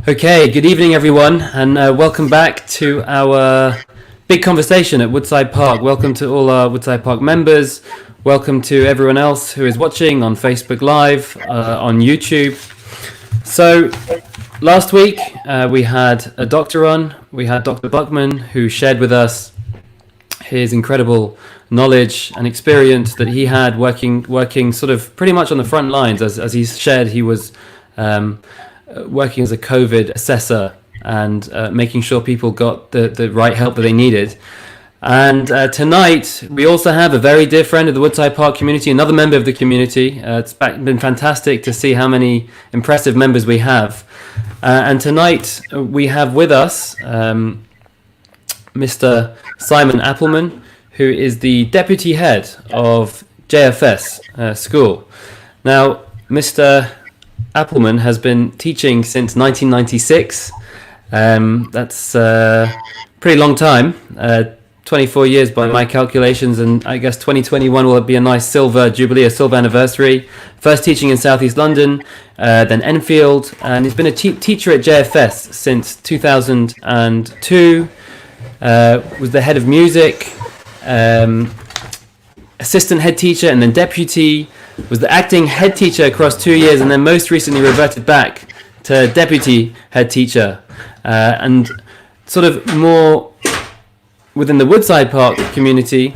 Okay, good evening, everyone, and welcome back to our big conversation at Woodside Park. Welcome to all our Woodside Park members. Welcome to everyone else who is watching on Facebook Live, on YouTube. So, last week we had a doctor on. We had Dr. Buckman, who shared with us his incredible knowledge and experience that he had working sort of pretty much on the front lines. As he shared, he was working as a COVID assessor and making sure people got the right help that they needed. And tonight, we also have a very dear friend of the Woodside Park community, another member of the community. It's been fantastic to see how many impressive members we have. And tonight, we have with us Mr. Simon Appelman, who is the deputy head of JFS school. Now, Mr. Appelman has been teaching since 1996. That's a pretty long time, 24 years by my calculations, and I guess 2021 will be a nice silver jubilee, a silver anniversary. First teaching in Southeast London, then Enfield, and he's been a teacher at JFS since 2002. Was the head of music, assistant head teacher, and then deputy. Was the acting head teacher across 2 years, and then most recently reverted back to deputy head teacher, and sort of more within the Woodside Park community.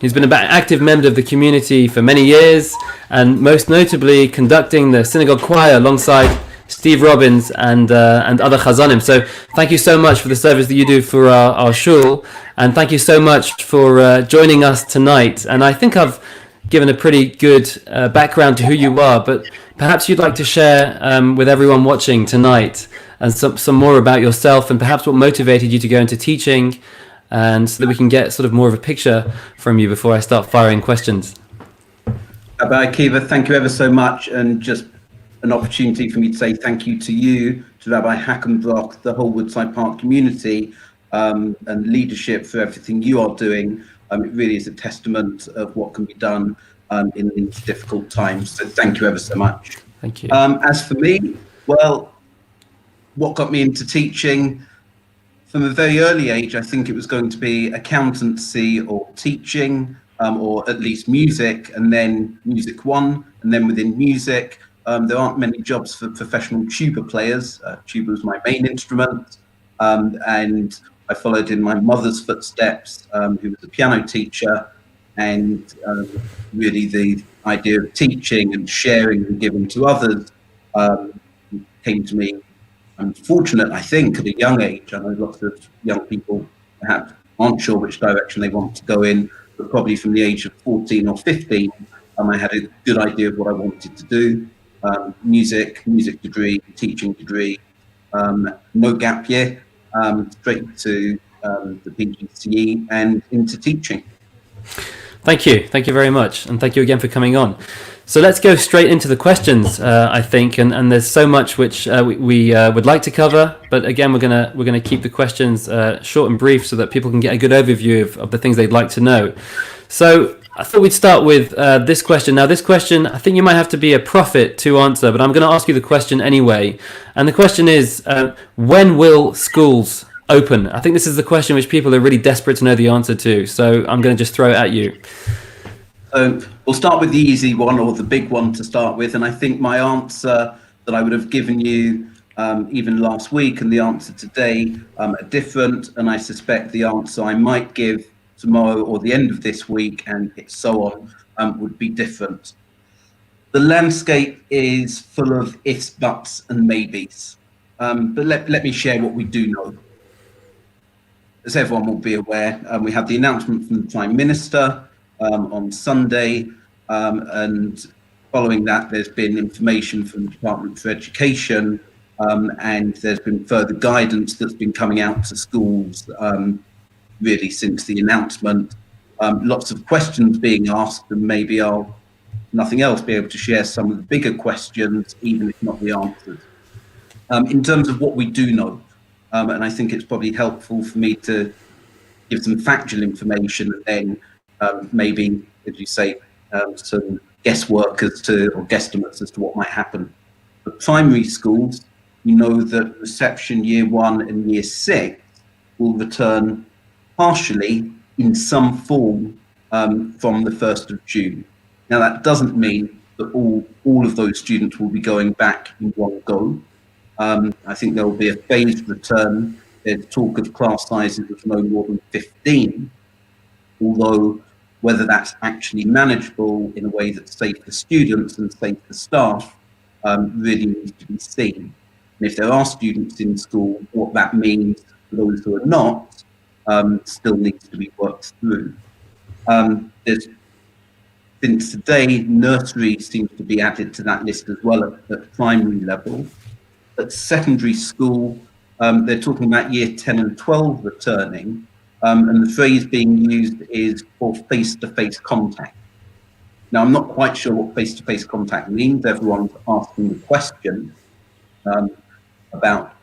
He's been an active member of the community for many years, and most notably conducting the synagogue choir alongside Steve Robbins and other chazanim. So thank you so much for the service that you do for our shul, and thank you so much for joining us tonight. And I think I've given a pretty good background to who you are, but perhaps you'd like to share with everyone watching tonight and some more about yourself, and perhaps what motivated you to go into teaching, and so that we can get sort of more of a picture from you before I start firing questions. Rabbi Akiva, thank you ever so much, and just an opportunity for me to say thank you to you, to Rabbi Hackenbrock, the whole Woodside Park community, and leadership for everything you are doing. It really is a testament of what can be done in these difficult times. So thank you ever so much. Thank you. As for me, well, what got me into teaching? From a very early age, I think it was going to be accountancy or teaching, or at least music, and then music one. And then within music, there aren't many jobs for professional tuba players. Tuba was my main instrument. And I followed in my mother's footsteps, who was a piano teacher, and really the idea of teaching and sharing and giving to others came to me. I'm fortunate, I think, at a young age. I know lots of young people perhaps aren't sure which direction they want to go in, but probably from the age of 14 or 15, I had a good idea of what I wanted to do. Music degree, teaching degree, no gap year. Straight to the PGCE and into teaching. Thank you very much, and thank you again for coming on. So let's go straight into the questions, I think, and there's so much which we would like to cover, but again we're gonna keep the questions short and brief so that people can get a good overview of the things they'd like to know. So I thought we'd start with this question. Now, this question, I think you might have to be a prophet to answer, but I'm going to ask you the question anyway. And the question is, when will schools open? I think this is the question which people are really desperate to know the answer to. So I'm going to just throw it at you. We'll start with the easy one, or the big one to start with. And I think my answer that I would have given you even last week and the answer today are different. And I suspect the answer I might give tomorrow or the end of this week and so on would be different. The landscape is full of ifs, buts and maybes, but let me share what we do know. As everyone will be aware, we had the announcement from the Prime Minister on Sunday, and following that there's been information from the Department for Education, and there's been further guidance that's been coming out to schools really since the announcement. Lots of questions being asked, and maybe I'll, nothing else, be able to share some of the bigger questions, even if not the answers. In terms of what we do know, and I think it's probably helpful for me to give some factual information, and then maybe, as you say, some guesswork as to, or guesstimates as to what might happen. For primary schools, we know that reception year 1 and year 6 will return partially in some form from the 1st of June. Now, that doesn't mean that all of those students will be going back in one go. I think there will be a phased return. There's talk of class sizes of no more than 15, although whether that's actually manageable in a way that's safe for students and safe for staff really needs to be seen. And if there are students in school, what that means for those who are not still needs to be worked through. Since today, nursery seems to be added to that list as well at primary level. At secondary school, they're talking about year 10 and 12 returning, and the phrase being used is for face-to-face contact. Now, I'm not quite sure what face-to-face contact means. Everyone's asking the question about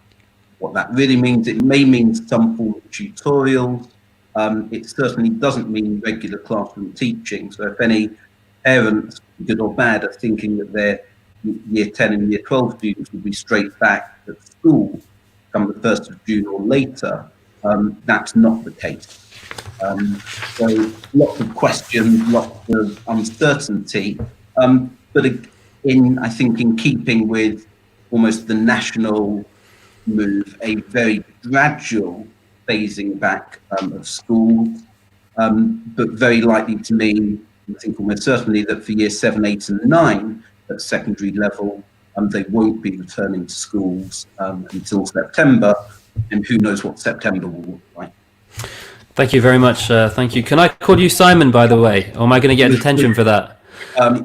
what that really means. It may mean some form of tutorials. It certainly doesn't mean regular classroom teaching. So if any parents, good or bad, are thinking that their year 10 and year 12 students will be straight back at school come the 1st of June or later, that's not the case. So lots of questions, lots of uncertainty, but I think in keeping with almost the national move, a very gradual phasing back of schools, but very likely to mean, I think almost certainly, that for year 7, 8 and 9 at secondary level, they won't be returning to schools until September, and who knows what September will look like. Thank you very much. Thank you. Can I call you Simon, by the way, or am I going to get detention for that?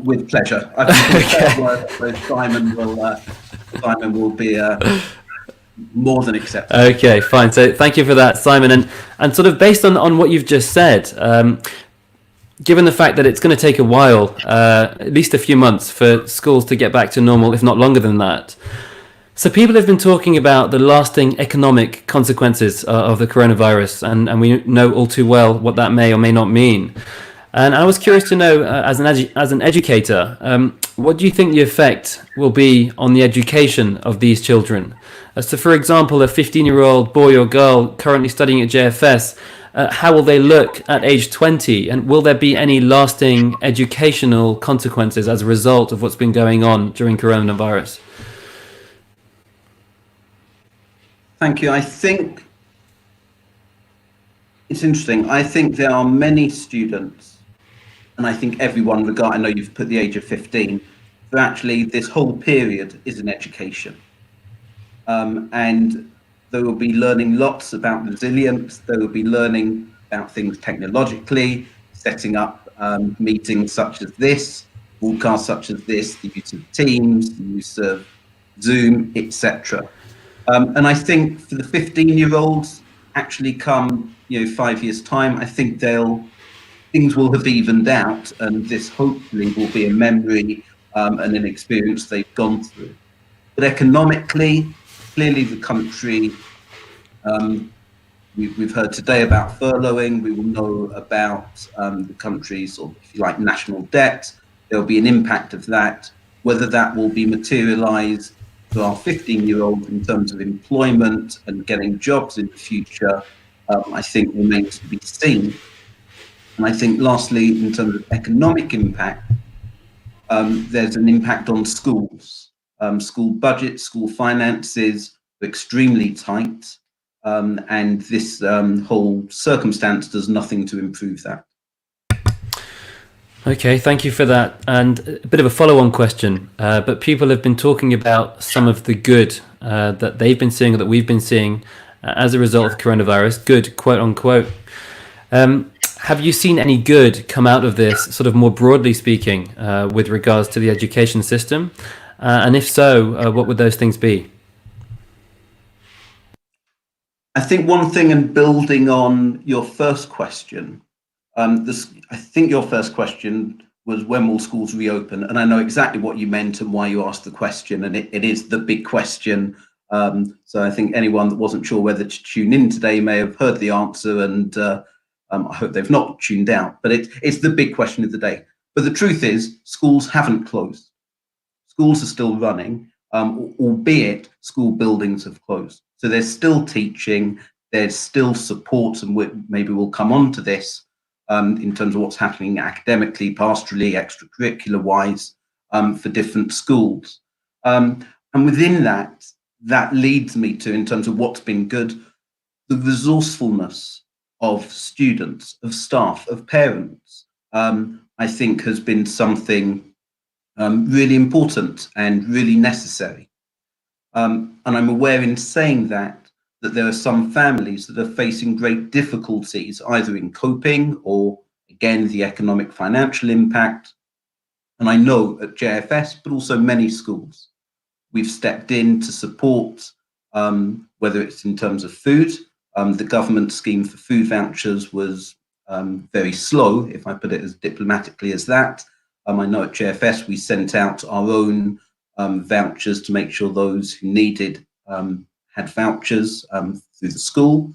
With pleasure. I think Simon will be more than acceptable. Okay, fine. So thank you for that, Simon. And sort of based on what you've just said, given the fact that it's going to take a while, at least a few months, for schools to get back to normal, if not longer than that. So people have been talking about the lasting economic consequences of the coronavirus, and we know all too well what that may or may not mean. And I was curious to know, as an educator, what do you think the effect will be on the education of these children? So, for example, a 15-year-old boy or girl currently studying at JFS, how will they look at age 20? And will there be any lasting educational consequences as a result of what's been going on during coronavirus? Thank you. I think it's interesting. I think there are many students, and I think everyone, I know you've put the age of 15, but actually this whole period is an education. And they will be learning lots about resilience. They will be learning about things technologically, setting up meetings such as this, broadcasts such as this, the use of Teams, the use of Zoom, etc. And I think for the 15-year-olds, actually come 5 years' time, I think things will have evened out, and this hopefully will be a memory and an experience they've gone through. But economically, clearly the country, we've heard today about furloughing. We will know about the country's, or if you like, national debt. There'll be an impact of that. Whether that will be materialized for our 15-year-olds in terms of employment and getting jobs in the future, I think remains to be seen. And I think lastly, in terms of economic impact, there's an impact on schools. School budgets, school finances are extremely tight, and this whole circumstance does nothing to improve that. Okay, thank you for that. And a bit of a follow-on question, but people have been talking about some of the good that they've been seeing, or that we've been seeing as a result of coronavirus, good, quote unquote. Have you seen any good come out of this, sort of more broadly speaking, with regards to the education system? And if so, what would those things be? I think one thing, and building on your first question, I think your first question was, when will schools reopen? And I know exactly what you meant and why you asked the question, and it is the big question. So I think anyone that wasn't sure whether to tune in today may have heard the answer, and I hope they've not tuned out. But it's the big question of the day. But the truth is, schools haven't closed. Schools are still running, albeit school buildings have closed. So there's still teaching, there's still support, and maybe we'll come on to this in terms of what's happening academically, pastorally, extracurricular wise for different schools. And within that, that leads me to, in terms of what's been good, the resourcefulness of students, of staff, of parents, I think has been something really important and really necessary. And I'm aware in saying that there are some families that are facing great difficulties, either in coping or, again, the economic financial impact. And I know at JFS, but also many schools, we've stepped in to support, whether it's in terms of food. The government scheme for food vouchers was very slow, if I put it as diplomatically as that. I know at JFS we sent out our own vouchers to make sure those who needed had vouchers through the school.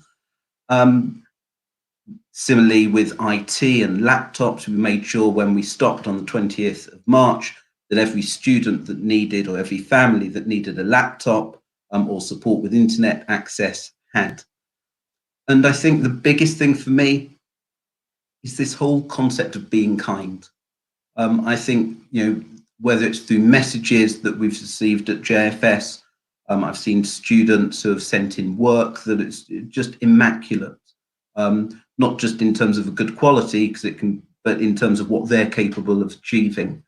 Similarly with IT and laptops, we made sure when we stopped on the 20th of March that every student that needed, or every family that needed a laptop or support with internet access had. And I think the biggest thing for me is this whole concept of being kind. I think, whether it's through messages that we've received at JFS, I've seen students who have sent in work that it's just immaculate, not just in terms of a good quality, but in terms of what they're capable of achieving.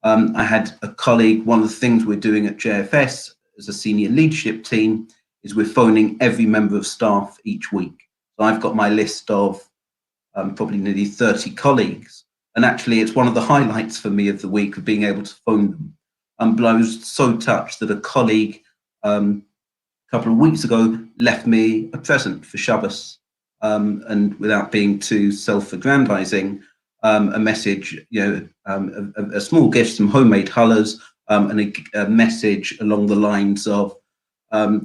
I had a colleague, one of the things we're doing at JFS as a senior leadership team is we're phoning every member of staff each week. So I've got my list of probably nearly 30 colleagues. And actually, it's one of the highlights for me of the week of being able to phone them. But I was so touched that a colleague a couple of weeks ago left me a present for Shabbos, and without being too self-aggrandizing, a message, a small gift, some homemade challahs, and a message along the lines of a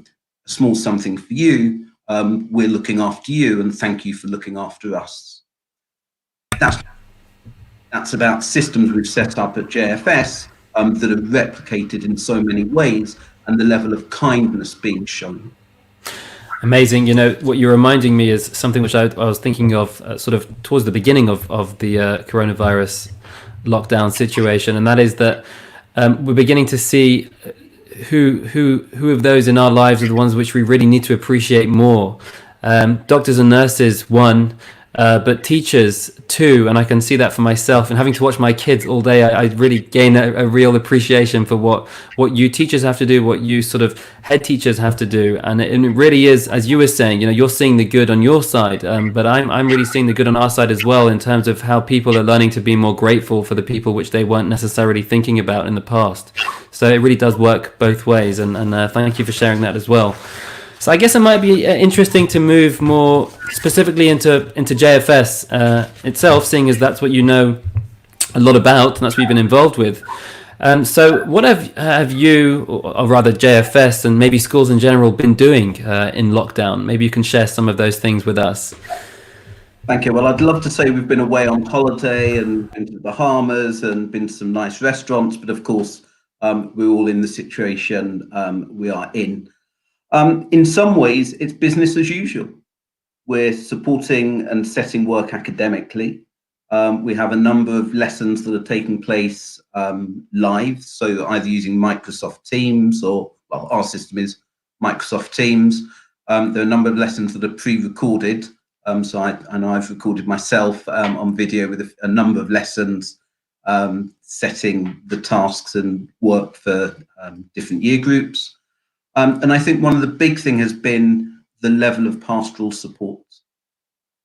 small something for you. We're looking after you, and thank you for looking after us. That's about systems we've set up at JFS that are replicated in so many ways, and the level of kindness being shown. Amazing. What you're reminding me is something which I was thinking of sort of towards the beginning of the coronavirus lockdown situation, and that is that we're beginning to see who of those in our lives are the ones which we really need to appreciate more. Doctors and nurses, one, but teachers, two, and I can see that for myself. And having to watch my kids all day, I really gain a real appreciation for what you teachers have to do, what you sort of head teachers have to do. And it really is, as you were saying, you're seeing the good on your side, but I'm really seeing the good on our side as well, in terms of how people are learning to be more grateful for the people which they weren't necessarily thinking about in the past. So it really does work both ways, and thank you for sharing that as well. So I guess it might be interesting to move more specifically into JFS itself, seeing as that's what you know a lot about, and that's what you've been involved with. So what have you, or rather JFS, and maybe schools in general, been doing in lockdown? Maybe you can share some of those things with us. Thank you. Well, I'd love to say we've been away on holiday and been to the Bahamas and been to some nice restaurants, but of course, we're all in the situation we are in. In some ways, it's business as usual. We're supporting and setting work academically. We have a number of lessons that are taking place live, so either using Microsoft Teams or, well, our system is Microsoft Teams. There are a number of lessons that are pre-recorded. So I know I've recorded myself on video with a number of lessons, setting the tasks and work for different year groups. And I think one of the big thing has been the level of pastoral support.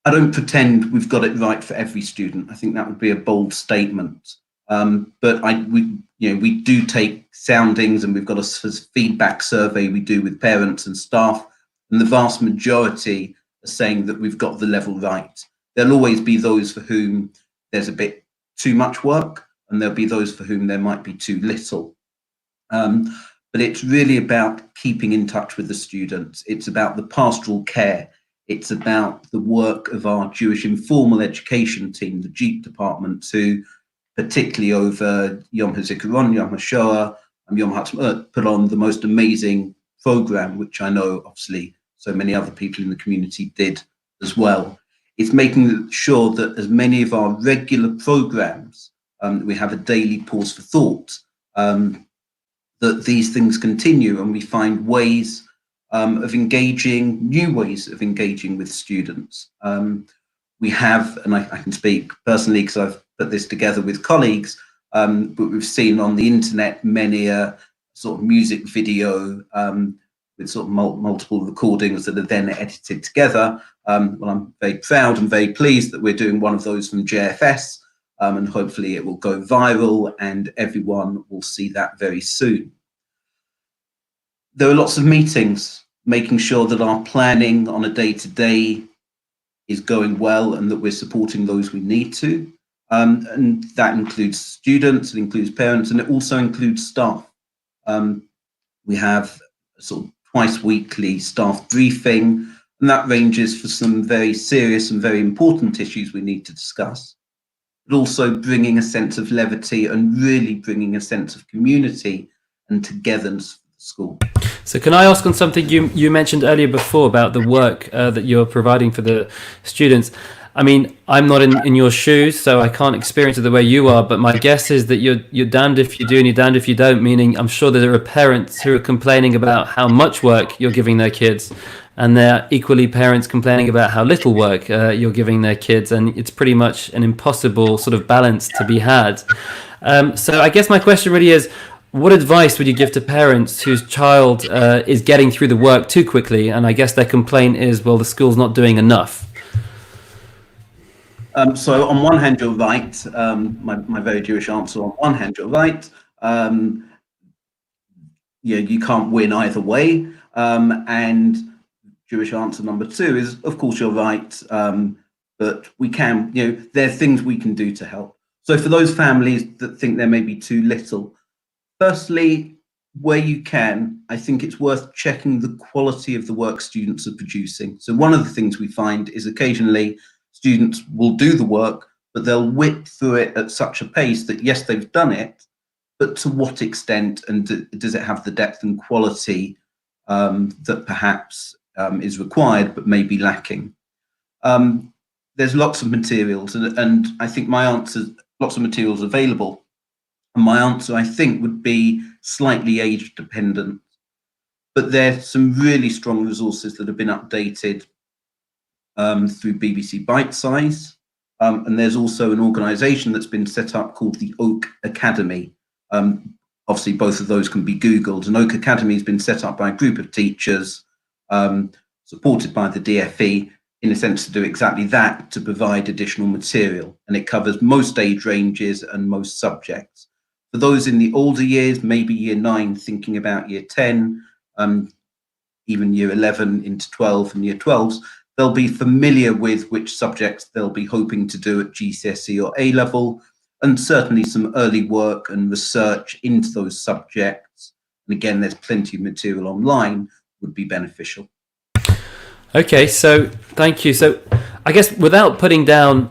I don't pretend we've got it right for every student. I think that would be a bold statement. But we do take soundings, and we've got a feedback survey we do with parents and staff, and the vast majority are saying that we've got the level right. There'll always be those for whom there's a bit too much work, and there'll be those for whom there might be too little. But it's really about keeping in touch with the students. It's about the pastoral care. It's about the work of our Jewish informal education team, the JEEP department, who particularly over Yom HaZikaron, Yom HaShoah, and Yom HaTzmaut put on the most amazing program, which I know obviously so many other people in the community did as well. It's making sure that as many of our regular programs, we have a daily pause for thought, that these things continue and we find ways of engaging, new ways of engaging with students. We have, and I can speak personally because I've put this together with colleagues, but we've seen on the internet many a sort of music video with sort of multiple recordings that are then edited together. Well, I'm very proud and very pleased that we're doing one of those from JFS, and hopefully it will go viral and everyone will see that very soon. There are lots of meetings, making sure that our planning on a day-to-day is going well and that we're supporting those we need to. And that includes students, it includes parents, and it also includes staff. We have a sort of twice weekly staff briefing, and that ranges for some very serious and very important issues we need to discuss, but also bringing a sense of levity and really bringing a sense of community and togetherness for the school. So can I ask on something you mentioned earlier before about the work that you're providing for the students? I mean, I'm not in your shoes, so I can't experience it the way you are, but my guess is that you're damned if you do and you're damned if you don't, meaning I'm sure that there are parents who are complaining about how much work you're giving their kids, and there are equally parents complaining about how little work you're giving their kids, and it's pretty much an impossible sort of balance to be had. So I guess my question really is, what advice would you give to parents whose child is getting through the work too quickly, and I guess their complaint is, well, the school's not doing enough? So on one hand, you're right. My very Jewish answer, on one hand, you're right. You can't win either way. And Jewish answer number two is, of course, you're right. But we can, there are things we can do to help. So for those families that think there may be too little, firstly, where you can, I think it's worth checking the quality of the work students are producing. So one of the things we find is occasionally students will do the work, but they'll whip through it at such a pace that, yes, they've done it, but to what extent, and does it have the depth and quality that perhaps is required, but may be lacking? There's lots of materials, and I think my answer, lots of materials available. And my answer, I think, would be slightly age dependent. But there's some really strong resources that have been updated through BBC Bitesize. And there's also an organisation that's been set up called the Oak Academy. Obviously, both of those can be Googled. And Oak Academy has been set up by a group of teachers, supported by the DFE, in a sense to do exactly that, to provide additional material. And it covers most age ranges and most subjects. For those in the older years, maybe year 9, thinking about year 10, even year 11 into 12 and year 12s, they'll be familiar with which subjects they'll be hoping to do at GCSE or A level, and certainly some early work and research into those subjects. And again, there's plenty of material online, would be beneficial. Okay, so thank you. So I guess without putting down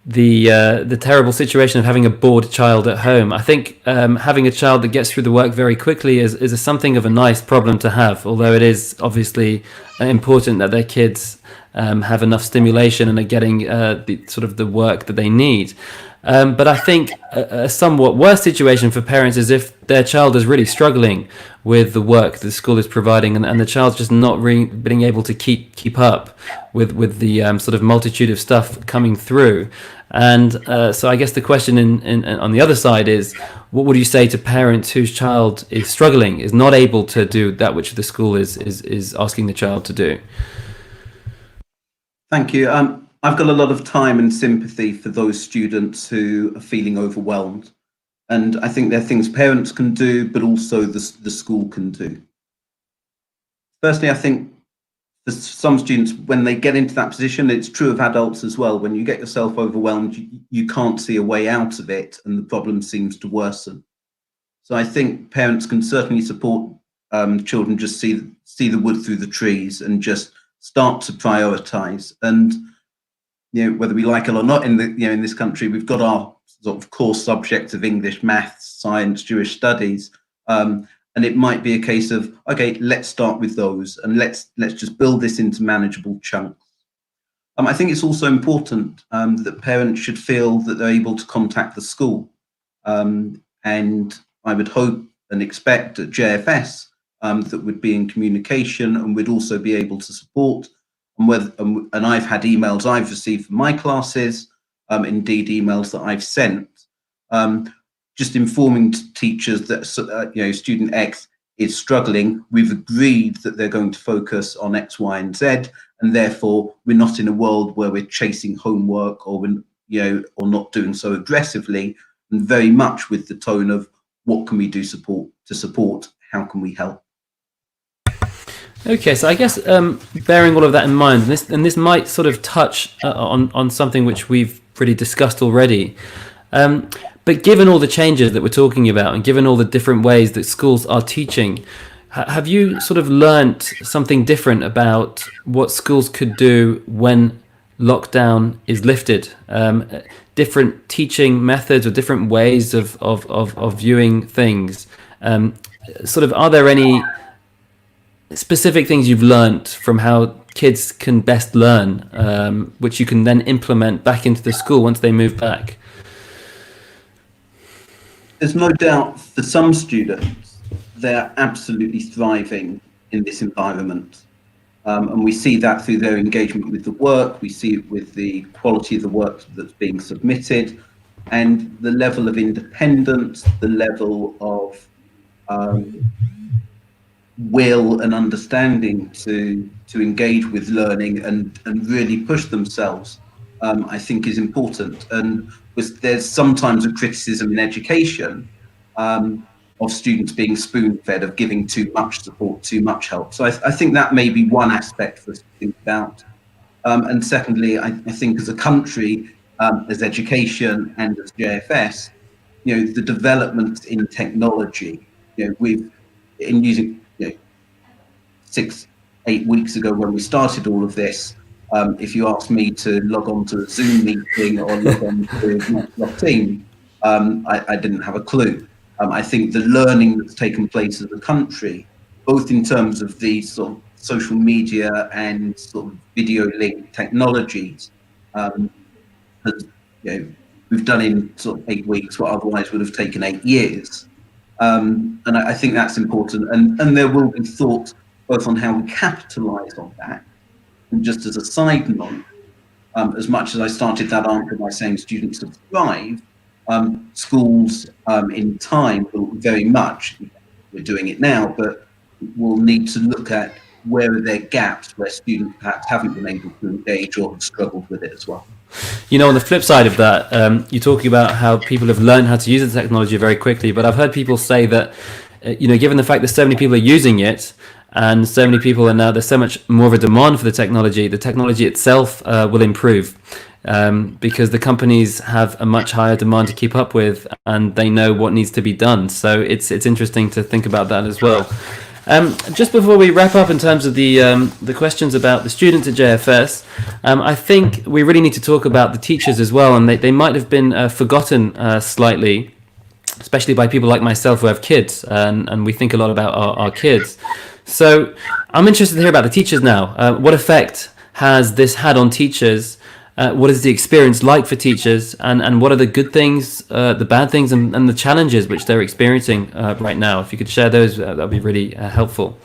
the terrible situation of having a bored child at home, I think having a child that gets through the work very quickly is something of a nice problem to have, although it is obviously important that their kids have enough stimulation and are getting the work that they need. But I think a somewhat worse situation for parents is if their child is really struggling with the work the school is providing, and the child's just not really being able to keep up with the sort of multitude of stuff coming through. And so I guess the question on the other side is, what would you say to parents whose child is struggling, is not able to do that which the school is asking the child to do? Thank you. I've got a lot of time and sympathy for those students who are feeling overwhelmed. And I think there are things parents can do, but also the school can do. Firstly, I think for some students, when they get into that position, it's true of adults as well. When you get yourself overwhelmed, you can't see a way out of it, and the problem seems to worsen. So I think parents can certainly support children just see the wood through the trees and just start to prioritize. And whether we like it or not, in this country, we've got our sort of core subjects of English, maths, science, Jewish studies, and And it might be a case of, okay, let's start with those and let's just build this into manageable chunks. I think it's also important that parents should feel that they're able to contact the school. And I would hope and expect that JFS that would be in communication and would also be able to support. And I've had emails I've received from my classes, indeed emails that I've sent, just informing teachers that student X is struggling. We've agreed that they're going to focus on X, Y, and Z, and therefore we're not in a world where we're chasing homework or or not doing so aggressively, and very much with the tone of what can we do to support, how can we help. Okay, so I guess bearing all of that in mind, and this might sort of touch on something which we've pretty discussed already. But given all the changes that we're talking about, and given all the different ways that schools are teaching, have you sort of learnt something different about what schools could do when lockdown is lifted? Different teaching methods or different ways of viewing things. Are there any specific things you've learnt from how kids can best learn, which you can then implement back into the school once they move back? There's no doubt for some students, they're absolutely thriving in this environment. And we see that through their engagement with the work, we see it with the quality of the work that's being submitted, and the level of independence, the level of will and understanding to engage with learning and really push themselves, I think is important. And there's sometimes a criticism in education of students being spoon-fed, of giving too much support, too much help. So I think that may be one aspect for us to think about. And secondly, I think as a country, as education and as JFS, the developments in technology, we've in using 6-8 weeks ago when we started all of this, if you asked me to log on to a Zoom meeting or log on to Microsoft Teams, I didn't have a clue. I think the learning that's taken place as a country, both in terms of the sort of social media and sort of video link technologies, we've done in sort of 8 weeks what otherwise would have taken 8 years. And I think that's important. And there will be thought both on how we capitalise on that. And just as a side note, as much as I started that answer by saying students have thrived, schools in time will very much, we're doing it now, but we'll need to look at where are there gaps where students perhaps haven't been able to engage or have struggled with it as well. On the flip side of that, you're talking about how people have learned how to use the technology very quickly, but I've heard people say that, given the fact that so many people are using it, and so many people are now, there's so much more of a demand for the technology itself will improve, because the companies have a much higher demand to keep up with, and they know what needs to be done. So it's interesting to think about that as well. Just before we wrap up in terms of the questions about the students at JFS, I think we really need to talk about the teachers as well, and they might have been forgotten slightly, especially by people like myself who have kids, and we think a lot about our kids. So I'm interested to hear about the teachers now. What effect has this had on teachers? What is the experience like for teachers? And what are the good things, the bad things, and the challenges which they're experiencing right now? If you could share those, that would be really helpful.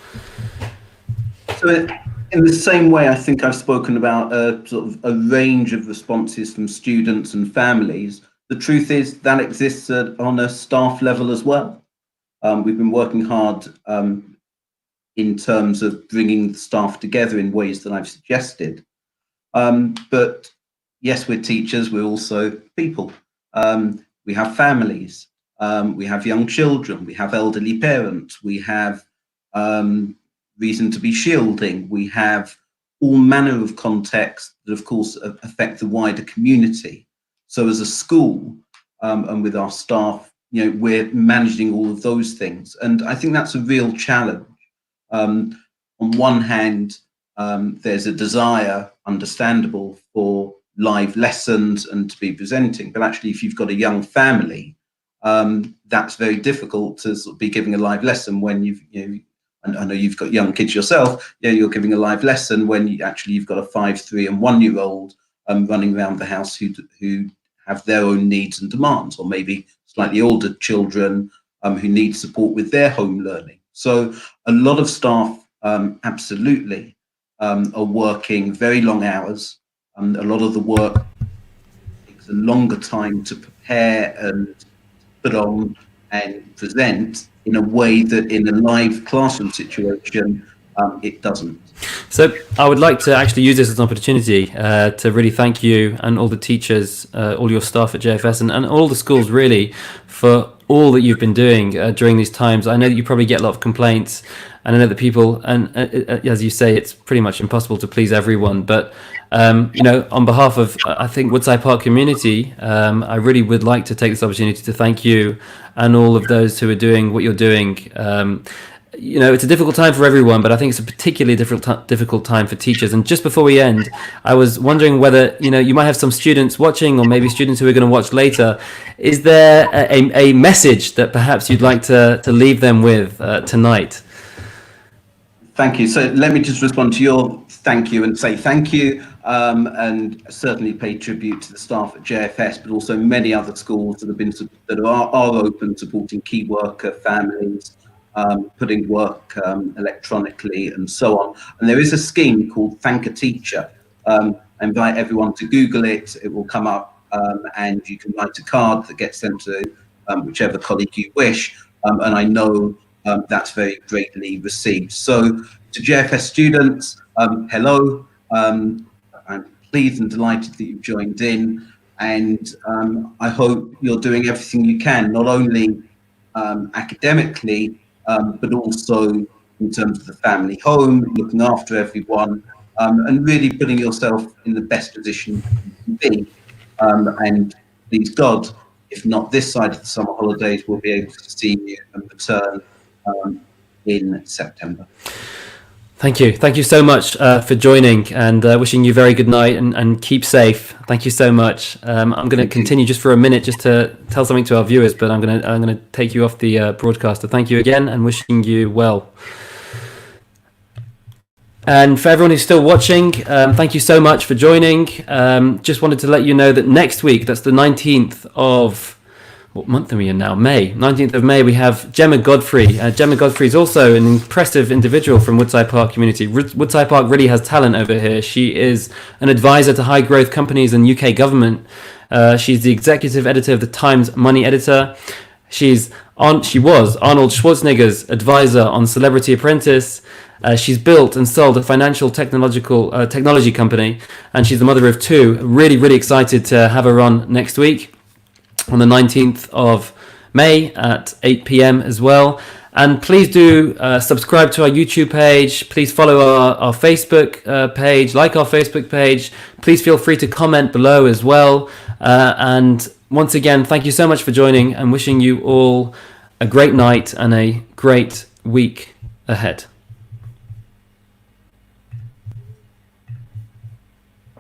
So in the same way, I think I've spoken about sort of a range of responses from students and families. The truth is that exists on a staff level as well. We've been working hard in terms of bringing the staff together in ways that I've suggested. But yes, we're teachers, we're also people. We have families, we have young children, we have elderly parents, we have reason to be shielding, we have all manner of contexts that of course affect the wider community. So as a school and with our staff, we're managing all of those things. And I think that's a real challenge. On one hand, there's a desire, understandable, for live lessons and to be presenting. But actually, if you've got a young family, that's very difficult to sort of be giving a live lesson when I know you've got young kids yourself. Yeah, you're giving a live lesson when you've got a 5, 3, and 1-year-old running around the house who have their own needs and demands, or maybe slightly older children who need support with their home learning. So a lot of staff absolutely are working very long hours. A lot of the work takes a longer time to prepare and put on and present in a way that in a live classroom situation it doesn't. So I would like to actually use this as an opportunity to really thank you and all the teachers, all your staff at JFS and all the schools really for all that you've been doing during these times. I know that you probably get a lot of complaints, and I know that people, and as you say, it's pretty much impossible to please everyone. But on behalf of, I think, Woodside Park community, I really would like to take this opportunity to thank you and all of those who are doing what you're doing. It's a difficult time for everyone, but I think it's a particularly difficult time for teachers. And just before we end, I was wondering whether, you might have some students watching, or maybe students who are going to watch later. Is there a message that perhaps you'd like to leave them with tonight? Thank you. So let me just respond to your thank you and say thank you, and certainly pay tribute to the staff at JFS, but also many other schools that are open, supporting key worker families, putting work electronically and so on. And there is a scheme called Thank a Teacher. I invite everyone to Google it. It will come up, and you can write a card that gets sent to whichever colleague you wish. And I know that's very greatly received. So to JFS students, hello. I'm pleased and delighted that you've joined in, and I hope you're doing everything you can, not only academically, but also in terms of the family home, looking after everyone, and really putting yourself in the best position you can be. And please God, if not this side of the summer holidays, we'll be able to see you and return in September. Thank you. Thank you so much for joining, and wishing you very good night and keep safe. Thank you so much. I'm going to continue just for a minute just to tell something to our viewers, but I'm going to take you off the broadcast. So thank you again, and wishing you well. And for everyone who's still watching, thank you so much for joining. Just wanted to let you know that next week, that's the 19th of... What month are we in now? May. 19th of May, we have Gemma Godfrey. Gemma Godfrey is also an impressive individual from Woodside Park community. Woodside Park really has talent over here. She is an advisor to high growth companies and UK government. She's the executive editor of the Times Money Editor. She was Arnold Schwarzenegger's advisor on Celebrity Apprentice. She's built and sold a financial technology company, and she's the mother of 2. Really, really excited to have her on next week, on the 19th of May at 8 p.m. as well. And please do subscribe to our YouTube page. Please follow our Facebook page, like our Facebook page. Please feel free to comment below as well. And once again, thank you so much for joining, and wishing you all a great night and a great week ahead.